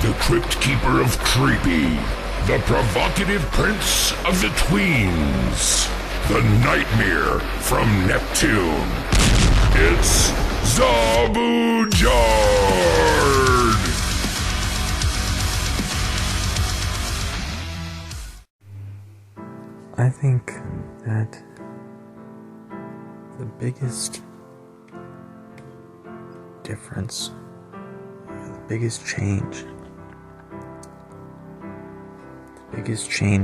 the Crypt Keeper of Creepy, the provocative prince of the tweens, the nightmare from Neptune. It's Zabujard! I think that the biggest difference, the biggest change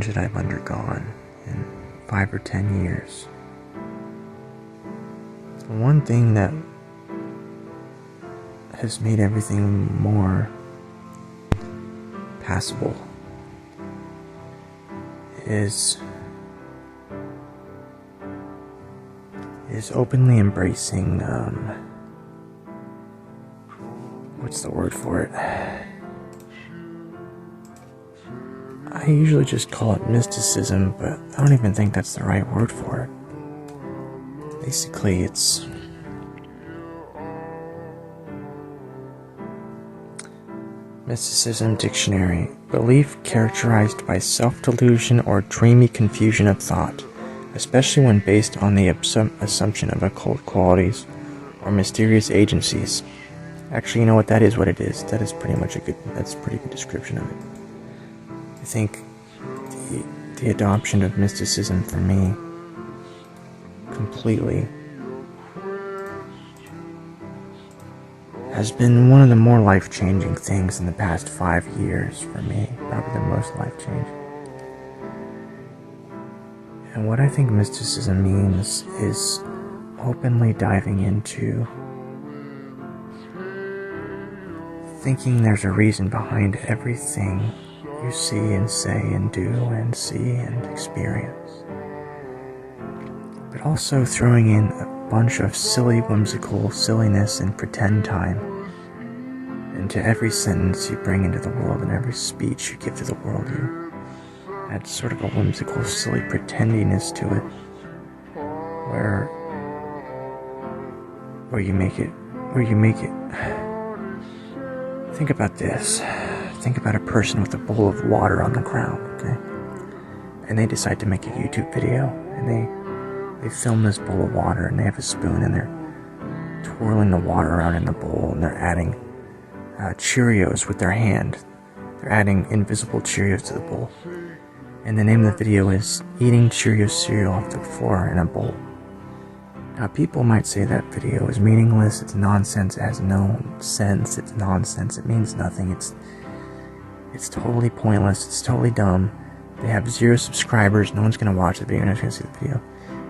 that I've undergone in 5 or 10 years, the one thing that has made everything more passable is openly embracing, what's the word for it? I usually just call it mysticism, but I don't even think that's the right word for it. Basically, it's mysticism dictionary: belief characterized by self-delusion or dreamy confusion of thought, especially when based on the assumption of occult qualities or mysterious agencies. Actually, you know what? That is what it is. That is pretty much that's a pretty good description of it. I think the adoption of mysticism for me completely has been one of the more life-changing things in the past 5 years for me. Probably the most life-changing. And what I think mysticism means is openly diving into thinking there's a reason behind everything you see and say and do and see and experience. But also throwing in a bunch of silly, whimsical silliness and pretend time into every sentence you bring into the world and every speech you give to the world. You add sort of a whimsical, silly pretendiness to it, where you make it. Think about this. Think about a person with a bowl of water on the ground, okay? And they decide to make a YouTube video, and they film this bowl of water, and they have a spoon, and they're twirling the water around in the bowl, and they're adding Cheerios with their hand. They're adding invisible Cheerios to the bowl. And the name of the video is Eating Cheerios Cereal Off the Floor in a Bowl. Now, people might say that video is meaningless, it's nonsense, it has no sense, it's nonsense, it means nothing, it's totally pointless, it's totally dumb. They have 0 subscribers, no one's going to watch the video, no one's going to see the video.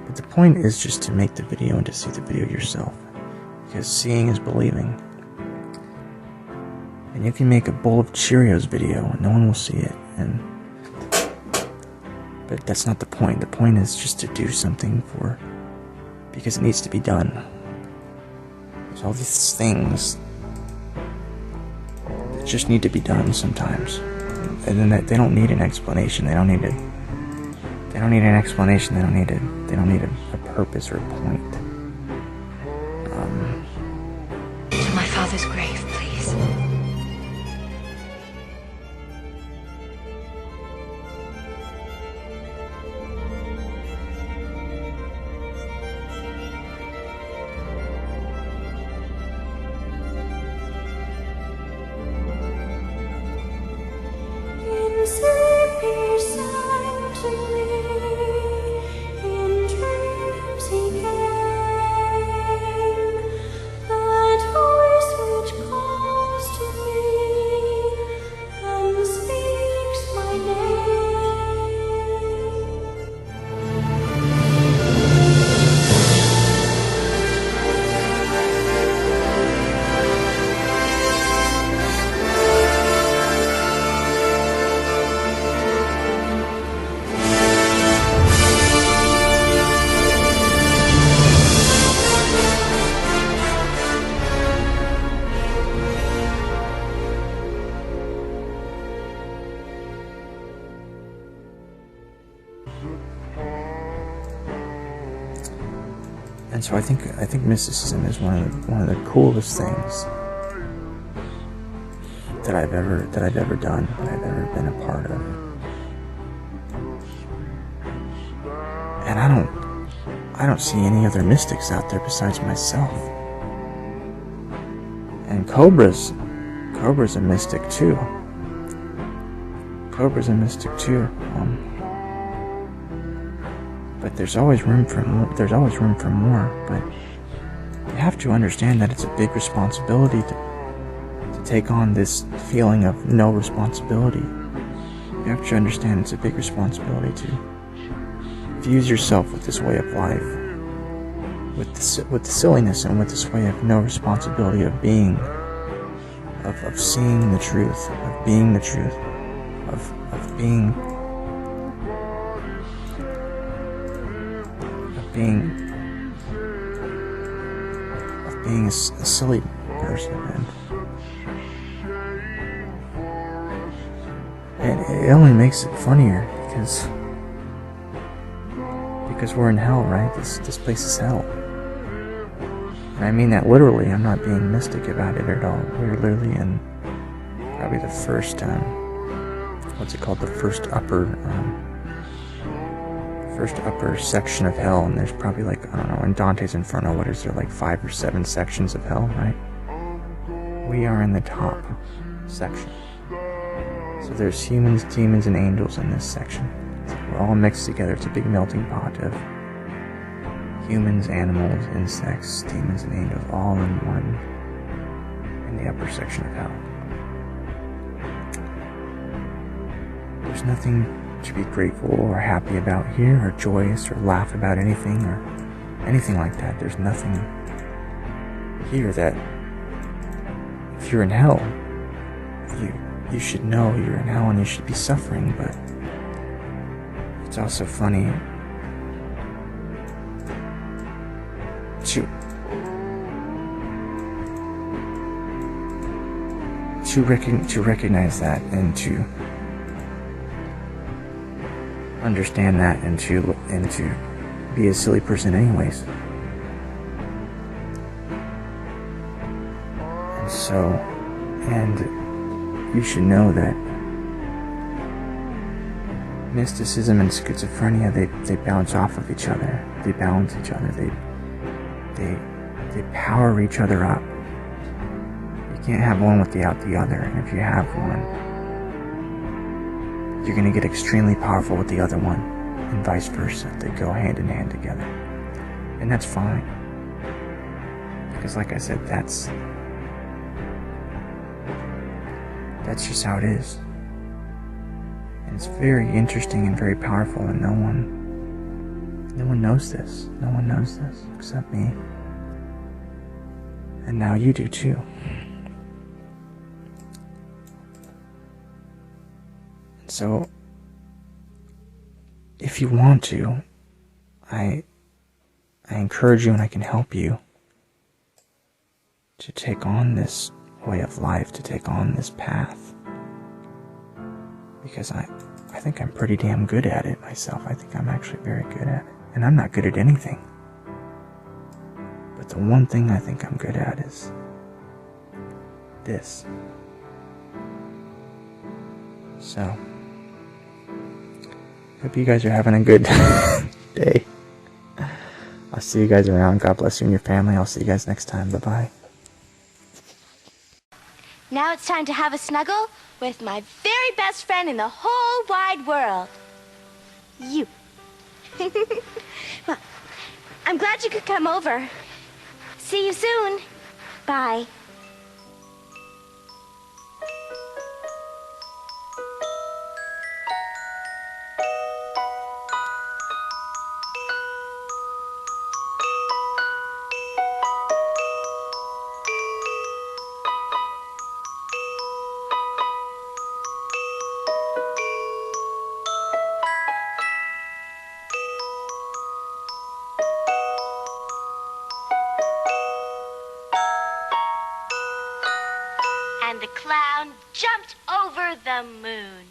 But the point is just to make the video and to see the video yourself. Because seeing is believing. And you can make a bowl of Cheerios video and no one will see it. But that's not the point. The point is just to do something because it needs to be done. There's all these things that just need to be done sometimes. And then they don't need an explanation. They don't need an explanation. They don't need a purpose or a point. To my father's grave, please. And so I think mysticism is one of the coolest things that I've ever done, that I've ever been a part of. And I don't see any other mystics out there besides myself. And Cobra's a mystic too. Cobra's a mystic too. But there's always room for more. But you have to understand that it's a big responsibility to take on this feeling of no responsibility. You have to understand it's a big responsibility to fuse yourself with this way of life, with the silliness and with this way of no responsibility of being, of seeing the truth, of being the truth, of being a silly person. And it only makes it funnier because we're in hell, right? This place is hell. And I mean that literally. I'm not being mystic about it at all. We're literally in probably the first, what's it called? The first upper section of hell. And there's probably like, I don't know, in Dante's Inferno, what is there, like 5 or 7 sections of hell, right? We are in the top section. So there's humans, demons, and angels in this section. We're all mixed together. It's a big melting pot of humans, animals, insects, demons, and angels, all in one, in the upper section of hell. There's nothing to be grateful or happy about here, or joyous, or laugh about anything, or anything like that. There's nothing here that, if you're in hell, you should know you're in hell and you should be suffering. But it's also funny to recognize that, and to understand that, and to be a silly person anyways. And you should know that mysticism and schizophrenia, they bounce off of each other. They balance each other. They power each other up. You can't have one without the other. And if you have one, you're going to get extremely powerful with the other one, and vice versa. They go hand in hand together. And that's fine. Because like I said, that's just how it is. And it's very interesting and very powerful, and no one knows this. No one knows this except me. And now you do too. And so, if you want to, I encourage you, and I can help you to take on this way of life, to take on this path. Because I think I'm pretty damn good at it myself. I think I'm actually very good at it. And I'm not good at anything. But the one thing I think I'm good at is this. So, hope you guys are having a good day. I'll see you guys around. God bless you and your family. I'll see you guys next time. Bye-bye. Now it's time to have a snuggle with my very best friend in the whole wide world. You. Well, I'm glad you could come over. See you soon. Bye. And the clown jumped over the moon.